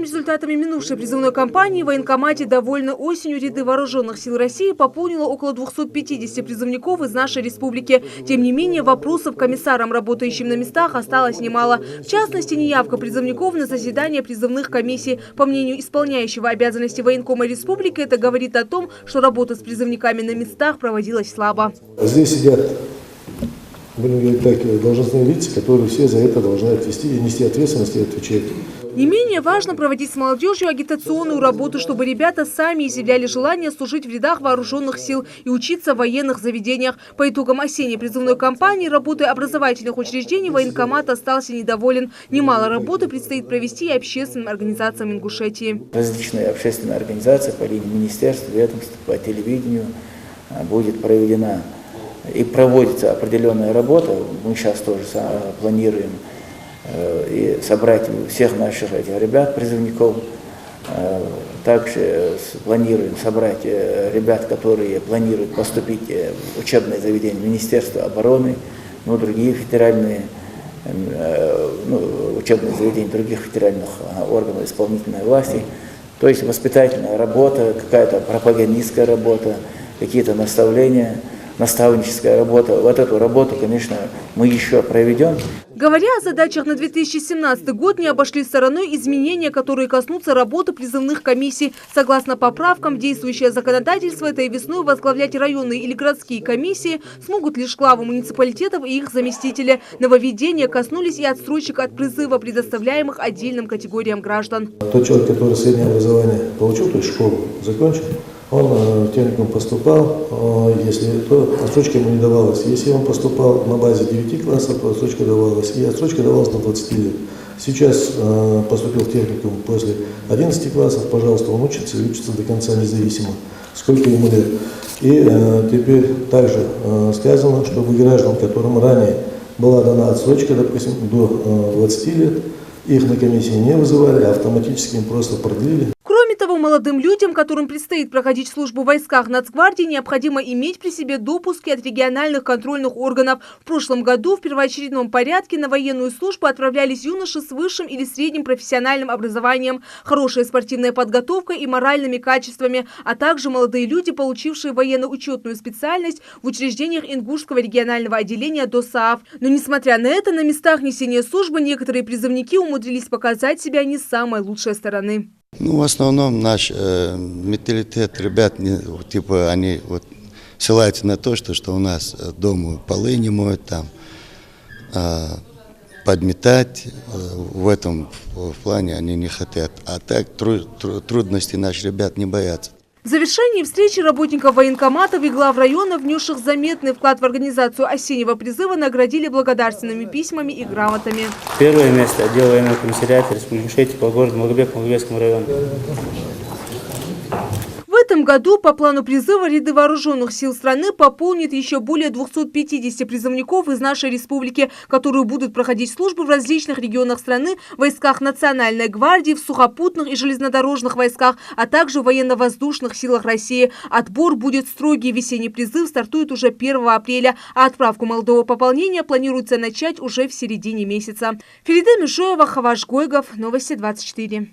результатами минувшей призывной кампании в военкомате довольны. Осенью ряды вооруженных сил России пополнило около 250 призывников из нашей республики. Тем не менее, вопросов к комиссарам, работающим на местах, осталось немало. В частности, неявка призывников на заседание призывных комиссий. По мнению исполняющего обязанности военкома республики, это говорит о том, что работа с призывниками на местах проводилась слабо. Здесь сидят, будем говорить так, должностные лица, которые все за это должны отвести и нести ответственность и отвечать. Не менее важно проводить с молодежью агитационную работу, чтобы ребята сами изъявляли желание служить в рядах вооруженных сил и учиться в военных заведениях. По итогам осенней призывной кампании работой образовательных учреждений военкомат остался недоволен. Немало работы предстоит провести и общественным организациям Ингушетии. Различные общественные организации по линии министерств, ведомств, по телевидению будет проведена и проводится определенная работа. Мы сейчас тоже планируем и собрать всех наших ребят, призывников. Также планируем собрать ребят, которые планируют поступить в учебное заведение Министерства обороны, другие федеральные учебные заведения других федеральных органов исполнительной власти. То есть воспитательная работа, какая-то пропагандистская работа, какие-то наставления, наставническая работа. Вот эту работу, конечно, мы еще проведем. Говоря о задачах на 2017 год, не обошли стороной изменения, которые коснутся работы призывных комиссий. Согласно поправкам, действующее законодательство этой весной возглавлять районные или городские комиссии смогут лишь главы муниципалитетов и их заместители. Нововведения коснулись и отсрочек от призыва, предоставляемых отдельным категориям граждан. Тот человек, который среднее образование получил, то есть школу закончил, он в техникум поступал, если то отсрочка ему не давалась. Если он поступал на базе 9 классов, то отсрочка давалась. И отсрочка давалась на 20 лет. Сейчас поступил в техникум после 11 классов, пожалуйста, он учится и учится до конца независимо, сколько ему лет. И теперь также сказано, чтобы граждан, которым ранее была дана отсрочка, допустим, до 20 лет, их на комиссии не вызывали, а автоматически им просто продлили. Кроме того, молодым людям, которым предстоит проходить службу в войсках Нацгвардии, необходимо иметь при себе допуски от региональных контрольных органов. В прошлом году в первоочередном порядке на военную службу отправлялись юноши с высшим или средним профессиональным образованием, хорошая спортивная подготовка и моральными качествами, а также молодые люди, получившие военно-учетную специальность в учреждениях Ингушского регионального отделения ДОСААФ. Но несмотря на это, на местах несения службы некоторые призывники умудрились показать себя не с самой лучшей стороны. В основном наш менталитет ребят, они ссылаются на то, что у нас дома полы не моют, там, подметать, в этом плане они не хотят. А так трудностей наши ребят не боятся. В завершении встречи работников военкоматов и глав районов, внесших заметный вклад в организацию осеннего призыва, наградили благодарственными письмами и грамотами. Первое место отдел военного комиссариата Республики Ингушетия по городу Малгобек, Малгобекскому району. В этом году по плану призыва ряды вооруженных сил страны пополнит еще более 250 призывников из нашей республики, которые будут проходить службу в различных регионах страны, в войсках Национальной гвардии, в сухопутных и железнодорожных войсках, а также в военно-воздушных силах России. Отбор будет строгий. Весенний призыв стартует уже 1 апреля, а отправку молодого пополнения планируется начать уже в середине месяца. Фериде Мишоева, Хаваш Гойгов, Новости 24.